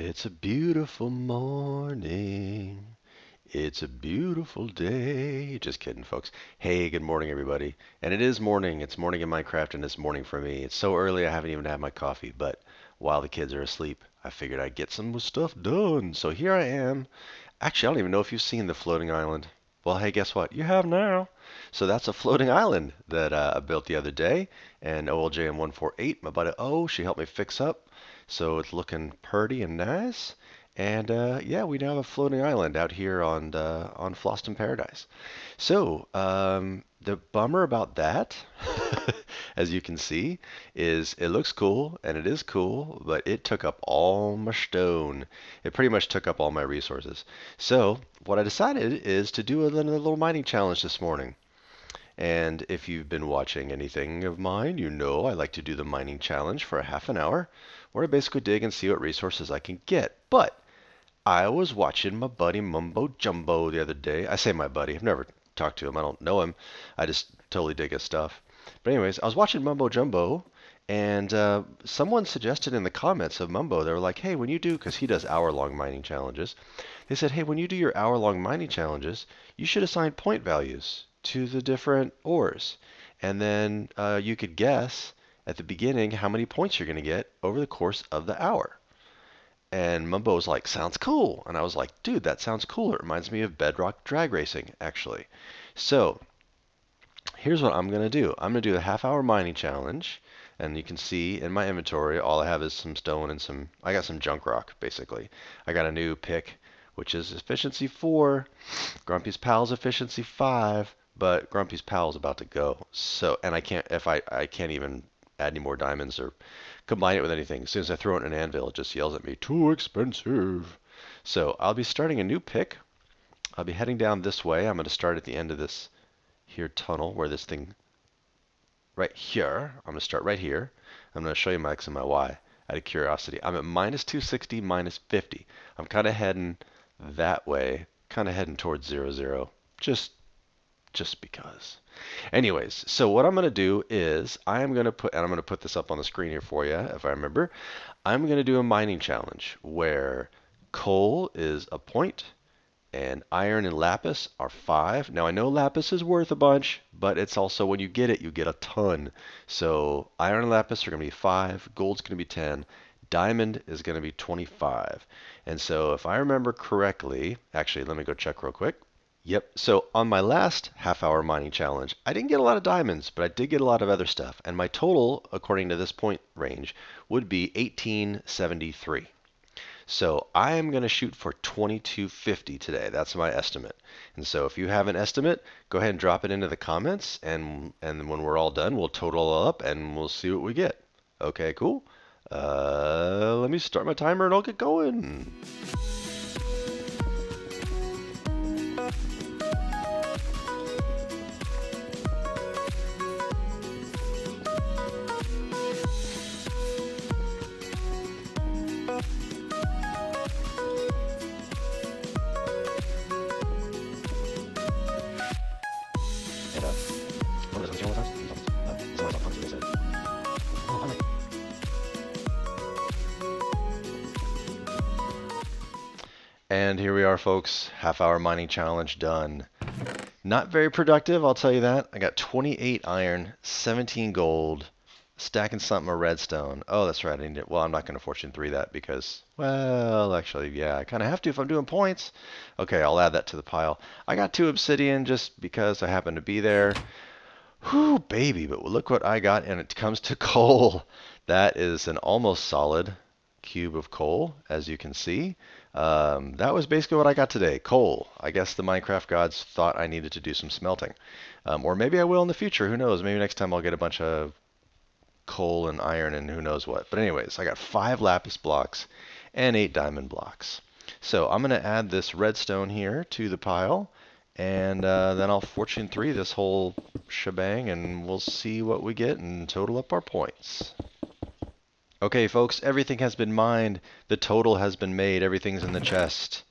It's a beautiful morning. It's a beautiful day. Just kidding, folks. Hey, good morning, everybody. And it is morning. It's morning in Minecraft, and it's morning for me. It's so early I haven't even had my coffee, but while the kids are asleep, I figured I'd get some stuff done. So here I am. Actually, I don't even know if you've seen the floating island. Well, hey, guess what? You have now. So that's a floating island that I built the other day, and OLJM148, my buddy O, she helped me fix up. So it's looking pretty and nice. And yeah, we now have a floating island out here on Floston Paradise. So the bummer about that, as you can see, is it looks cool and it is cool, but it took up all my stone. It pretty much took up all my resources. So what I decided is to do a little mining challenge this morning. And if you've been watching anything of mine, you know I like to do the mining challenge for a half an hour, where I basically dig and see what resources I can get. But I was watching my buddy Mumbo Jumbo the other day. I say my buddy. I've never talked to him. I don't know him. I just totally dig his stuff. But anyways, I was watching Mumbo Jumbo, and someone suggested in the comments of Mumbo, they were like, hey, when you do, because he does hour-long mining challenges, they said, hey, when you do your hour-long mining challenges, you should assign point values to the different ores. And then you could guess at the beginning how many points you're going to get over the course of the hour. And Mumbo was like, sounds cool. And I was like, dude, that sounds cool. It reminds me of Bedrock drag racing, actually. So here's what I'm going to do. I'm going to do the half-hour mining challenge. And you can see in my inventory, all I have is some stone and I got some junk rock, basically. I got a new pick, which is efficiency 4. Grumpy's Pal's efficiency 5. But Grumpy's Pal's about to go. So, and I can't even add any more diamonds or combine it with anything. As soon as I throw it in an anvil, it just yells at me, too expensive. So I'll be starting a new pick. I'll be heading down this way. I'm going to start at the end of this here tunnel where this thing, right here. I'm going to start right here. I'm going to show you my X and my Y out of curiosity. I'm at minus 260, minus 50. I'm kind of heading that way, kind of heading towards 0, 0. Just because. Anyways, so what I'm going to do is I'm going to put this up on the screen here for you if I remember. I'm going to do a mining challenge where coal is a point and iron and lapis are 5. Now I know lapis is worth a bunch, but it's also when you get it, you get a ton. So iron and lapis are going to be 5, gold's going to be 10, diamond is going to be 25. And so if I remember correctly, actually let me go check real quick. Yep, so on my last half-hour mining challenge, I didn't get a lot of diamonds, but I did get a lot of other stuff. And my total, according to this point range, would be 1873. So I am going to shoot for 2250 today. That's my estimate. And so if you have an estimate, go ahead and drop it into the comments. And when we're all done, we'll total it up and we'll see what we get. Okay, cool. Let me start my timer and I'll get going. And here we are, folks. Half-hour mining challenge done. Not very productive, I'll tell you that. I got 28 iron, 17 gold, stacking something of redstone. Oh, that's right. Well, I'm not going to fortune 3 that because, well, actually, yeah, I kind of have to if I'm doing points. Okay, I'll add that to the pile. I got 2 obsidian just because I happen to be there. Whew, baby, but look what I got, and it comes to coal. That is an almost solid cube of coal, as you can see. That was basically what I got today, coal. I guess the Minecraft gods thought I needed to do some smelting. Or maybe I will in the future, who knows? Maybe next time I'll get a bunch of coal and iron and who knows what. But anyways, I got 5 lapis blocks and 8 diamond blocks. So I'm going to add this redstone here to the pile, and then I'll fortune 3 this whole shebang, and we'll see what we get and total up our points. Okay, folks, everything has been mined. The total has been made. Everything's in the chest.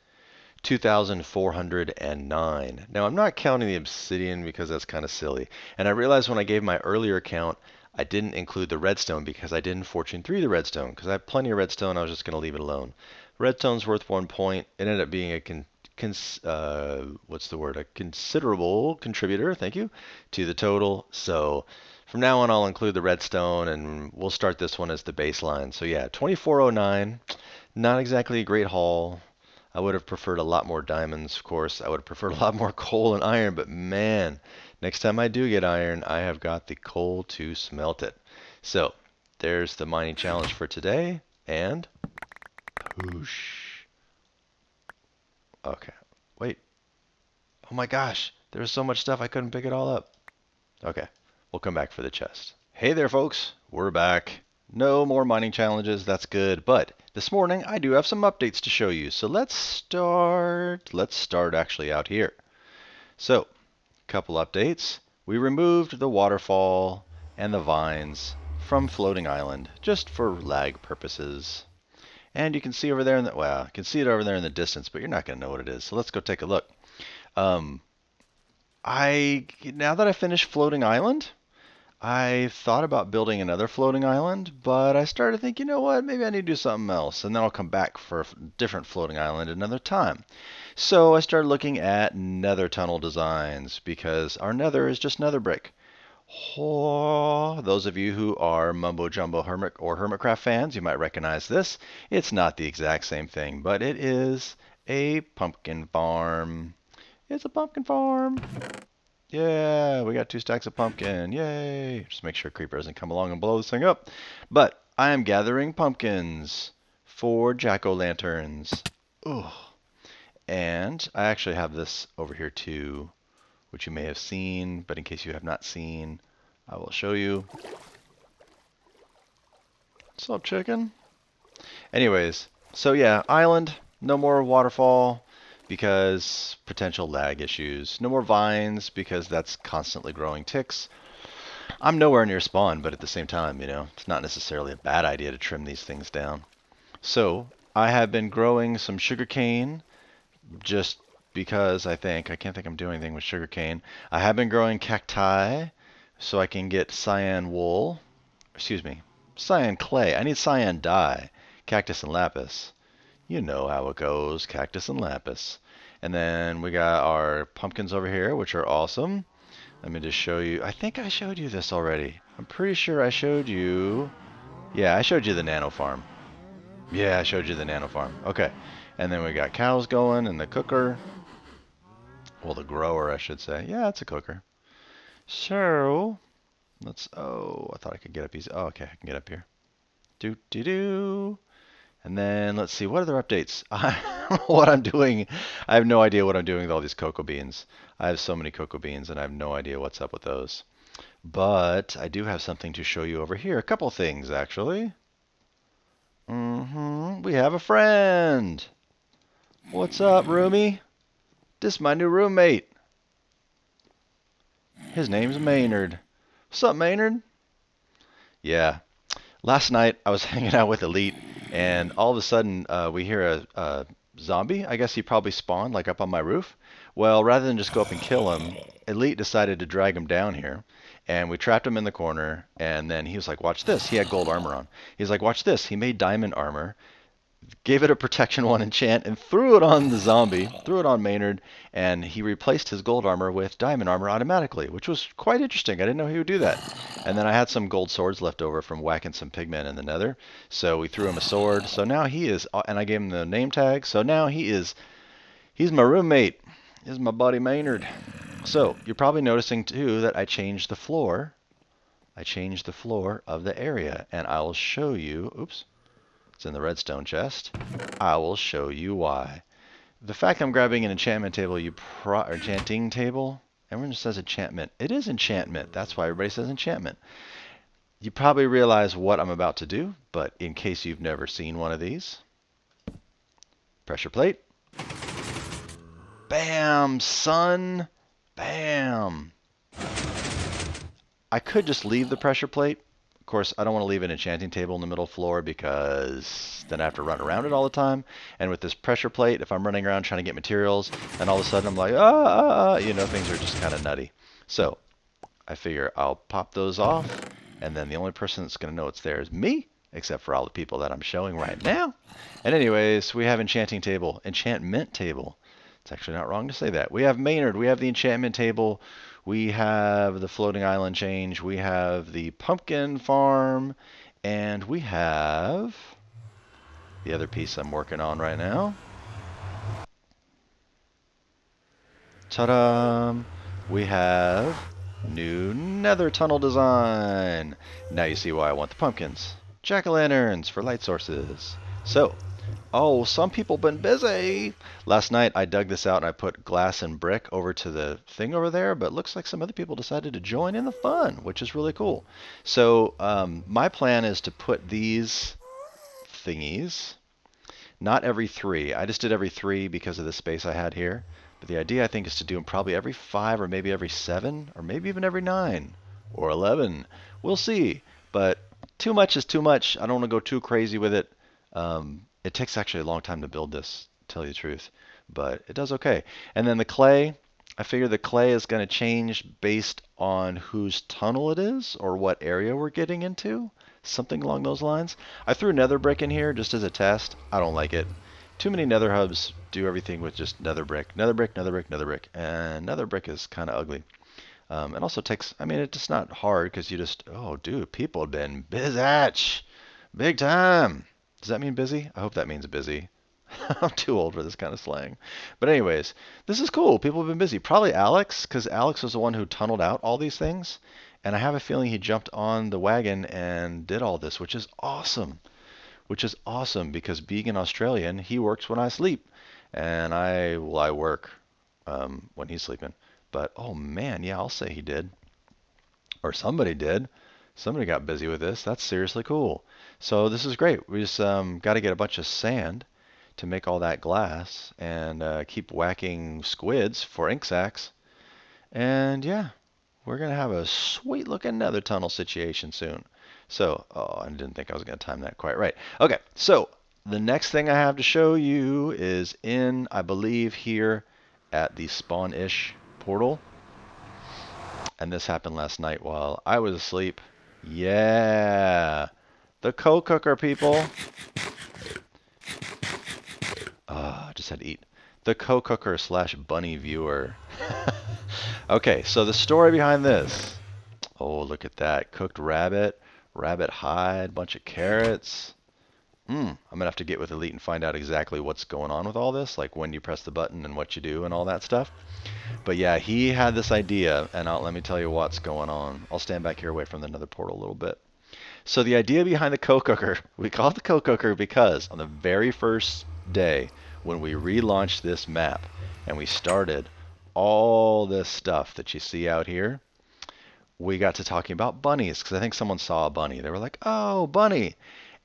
2,409. Now, I'm not counting the obsidian because that's kind of silly. And I realized when I gave my earlier count, I didn't include the redstone because I didn't fortune 3 the redstone because I have plenty of redstone. I was just going to leave it alone. Redstone's worth 1 point. It ended up being a what's the word? A considerable contributor, thank you, to the total. So from now on, I'll include the redstone, and we'll start this one as the baseline. So yeah, 2409, not exactly a great haul. I would have preferred a lot more diamonds, of course. I would have preferred a lot more coal and iron, but man, next time I do get iron, I have got the coal to smelt it. So there's the mining challenge for today, and whoosh. Okay, wait. Oh my gosh, there's so much stuff I couldn't pick it all up. Okay, we'll come back for the chest. Hey there, folks. We're back. No more mining challenges, that's good. But this morning, I do have some updates to show you. So let's start actually out here. So, couple updates. We removed the waterfall and the vines from Floating Island, just for lag purposes. And you can see over there in the, well, you can see it over there in the distance, but you're not going to know what it is. So let's go take a look. Now that I finished Floating Island, I thought about building another floating island, but I started thinking, you know what, maybe I need to do something else, and then I'll come back for a different floating island another time. So I started looking at nether tunnel designs, because our nether is just nether brick. Oh, those of you who are Mumbo Jumbo Hermit or Hermitcraft fans, you might recognize this. It's not the exact same thing, but it is a pumpkin farm. It's a pumpkin farm. Yeah, we got 2 stacks of pumpkin. Yay! Just make sure creeper doesn't come along and blow this thing up. But I am gathering pumpkins for jack-o'-lanterns. Ooh. And I actually have this over here too, which you may have seen, but in case you have not seen, I will show you. What's up, chicken? Anyways, so yeah, island, no more waterfall because potential lag issues. No more vines because that's constantly growing ticks. I'm nowhere near spawn, but at the same time, you know, it's not necessarily a bad idea to trim these things down. So I have been growing some sugarcane just because I can't think I'm doing anything with sugarcane. I have been growing cacti so I can get cyan wool. Excuse me, cyan clay. I need cyan dye, cactus and lapis. You know how it goes, cactus and lapis. And then we got our pumpkins over here, which are awesome. Let me just show you. I think I showed you this already. I'm pretty sure I showed you. Yeah, I showed you the nano farm. Yeah, I showed you the nano farm. Okay. And then we got cows going and the cooker. Well, the grower, I should say. Yeah, it's a cooker. So, let's, oh, I thought I could get up easy. Oh, okay, I can get up here. Do. And then let's see, what other updates? What I'm doing, I have no idea what I'm doing with all these cocoa beans. I have so many cocoa beans and I have no idea what's up with those. But I do have something to show you over here. A couple things, actually. We have a friend. What's up, roomie? This is my new roommate. His name's Maynard. What's up, Maynard? Yeah. Last night I was hanging out with Elite, and all of a sudden we hear a zombie. I guess he probably spawned like up on my roof. Well, rather than just go up and kill him, Elite decided to drag him down here, and we trapped him in the corner. And then he was like, "Watch this." He had gold armor on. He's like, "Watch this." He made diamond armor, gave it a protection 1 enchant, and threw it on the zombie, threw it on Maynard, and he replaced his gold armor with diamond armor automatically, which was quite interesting. I didn't know he would do that. And then I had some gold swords left over from whacking some pigmen in the nether, so we threw him a sword. So now he is, and I gave him the name tag, so now he's my roommate. He's my buddy Maynard. So you're probably noticing too that I changed the floor. I changed the floor of the area, and I will show you, oops, it's in the redstone chest. I will show you why. The fact I'm grabbing an enchantment table, or enchanting table, everyone just says enchantment. It is enchantment. That's why everybody says enchantment. You probably realize what I'm about to do, but in case you've never seen one of these, pressure plate. Bam, son. Bam. I could just leave the pressure plate. Of course, I don't want to leave an enchanting table in the middle floor because then I have to run around it all the time. And with this pressure plate, if I'm running around trying to get materials, and all of a sudden I'm like, you know, things are just kind of nutty. So I figure I'll pop those off And then the only person that's going to know it's there is me, except for all the people that I'm showing right now. And anyways, we have enchantment table. It's actually not wrong to say that. We have Maynard. We have the enchantment table. We have the floating island change. We have the pumpkin farm. And we have the other piece I'm working on right now. Ta-da! We have new Nether tunnel design. Now you see why I want the pumpkins. Jack-o'-lanterns for light sources. So, oh, some people been busy. Last night I dug this out and I put glass and brick over to the thing over there, but looks like some other people decided to join in the fun, which is really cool. So my plan is to put these thingies, not every 3. I just did every 3 because of the space I had here. But the idea, I think, is to do them probably every 5 or maybe every 7 or maybe even every 9 or 11. We'll see. But too much is too much. I don't want to go too crazy with it. It takes actually a long time to build this, to tell you the truth. But it does okay. And then the clay, I figure the clay is going to change based on whose tunnel it is or what area we're getting into. Something along those lines. I threw nether brick in here just as a test. I don't like it. Too many nether hubs do everything with just nether brick. Nether brick, nether brick, nether brick. And nether brick is kind of ugly. It also takes, I mean, it's not hard because you just, oh, dude, people have been busy. Big time. Does that mean busy? I hope that means busy. I'm too old for this kind of slang. But anyways, this is cool. People have been busy. Probably Alex, because Alex was the one who tunneled out all these things. And I have a feeling he jumped on the wagon and did all this, which is awesome. Which is awesome because being an Australian, he works when I sleep. And I work when he's sleeping. But, oh man, yeah, I'll say he did. Or somebody did. Somebody got busy with this. That's seriously cool. So this is great. We just got to get a bunch of sand to make all that glass and keep whacking squids for ink sacs. And yeah, we're going to have a sweet looking nether tunnel situation soon. So, oh, I didn't think I was going to time that quite right. Okay, so the next thing I have to show you is in, I believe, here at the spawn-ish portal. And this happened last night while I was asleep. Yeah, the co-cooker, people. I just had to eat. The co-cooker / bunny viewer. Okay, so the story behind this. Oh, look at that. Cooked rabbit, rabbit hide, bunch of carrots. I'm going to have to get with Elite and find out exactly what's going on with all this, like when you press the button and what you do and all that stuff. But yeah, he had this idea, and let me tell you what's going on. I'll stand back here away from the nether portal a little bit. So the idea behind the co-cooker, we call it the co-cooker because on the very first day when we relaunched this map and we started all this stuff that you see out here, we got to talking about bunnies because I think someone saw a bunny. They were like, oh, bunny.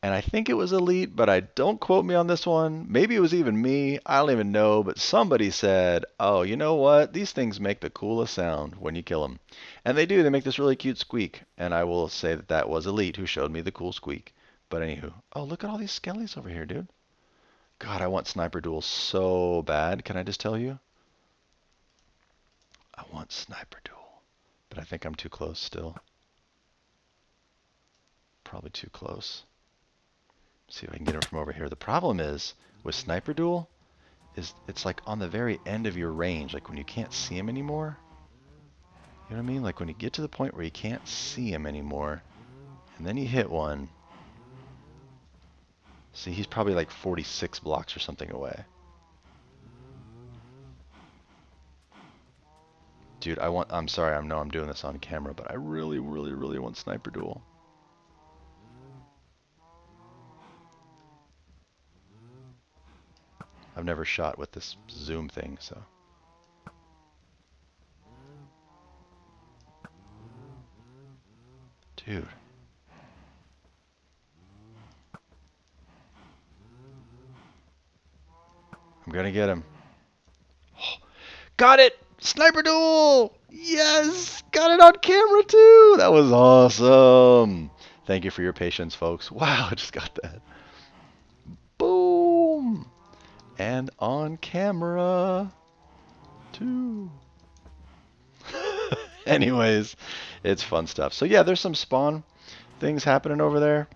And I think it was Elite, but don't quote me on this one. Maybe it was even me. I don't even know. But somebody said, oh, you know what? These things make the coolest sound when you kill them. And they do. They make this really cute squeak. And I will say that that was Elite who showed me the cool squeak. But anywho. Oh, look at all these skellies over here, dude. God, I want sniper duels so bad. Can I just tell you? I want sniper duel. But I think I'm too close still. Probably too close. See if I can get him from over here. The problem is with sniper duel is it's like on the very end of your range, like when you can't see him anymore. You know what I mean? Like when you get to the point where you can't see him anymore and then you hit one. See, he's probably like 46 blocks or something away. Dude, I'm sorry, I know I'm doing this on camera, but I really, really, really want sniper duel. I've never shot with this zoom thing, so. Dude. I'm gonna get him. Oh, got it! Sniper duel! Yes! Got it on camera too! That was awesome! Thank you for your patience, folks. Wow, I just got that. Boom! And on camera too. Anyways, it's fun stuff. So yeah, there's some spawn. things happening over there.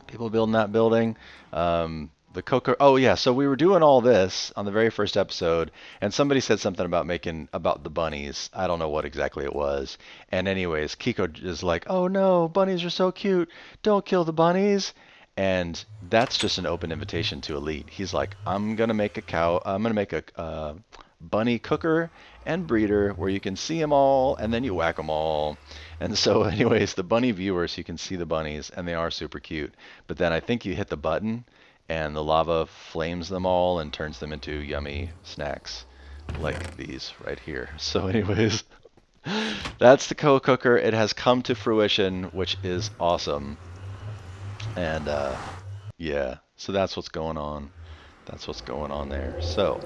People building that building. The cocoa. Oh yeah, so we were doing all this on the very first episode, and somebody said something about making about the bunnies. I don't know what exactly it was. And anyways, Kiko is like, "Oh no, bunnies are so cute. Don't kill the bunnies." And that's just an open invitation to Elite. He's like, "I'm gonna make a cow. I'm gonna make a bunny cooker and breeder where you can see them all, and then you whack them all." And so, anyways, the bunny viewers, you can see the bunnies, and they are super cute. But then I think you hit the button and the lava flames them all and turns them into yummy snacks like these right here. So anyways, that's the cooker. It has come to fruition, which is awesome. And yeah, so that's what's going on. That's what's going on there. So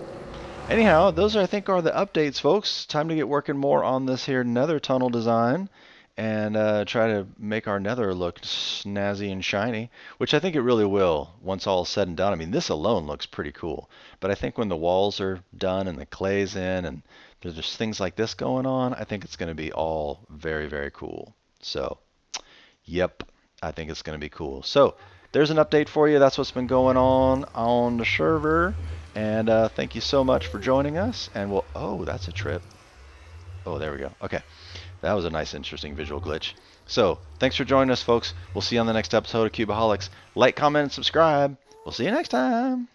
anyhow, those I think are the updates, folks. Time to get working more on this here nether tunnel design and try to make our nether look snazzy and shiny, which I think it really will once all is said and done. I mean, this alone looks pretty cool, but I think when the walls are done and the clay's in and there's just things like this going on, I think it's going to be all very, very cool. So, yep, I think it's going to be cool. So, there's an update for you. That's what's been going on the server. And thank you so much for joining us. And we'll, oh, that's a trip. Oh, there we go. Okay. That was a nice, interesting visual glitch. So, thanks for joining us, folks. We'll see you on the next episode of Cubeaholics. Like, comment, and subscribe. We'll see you next time.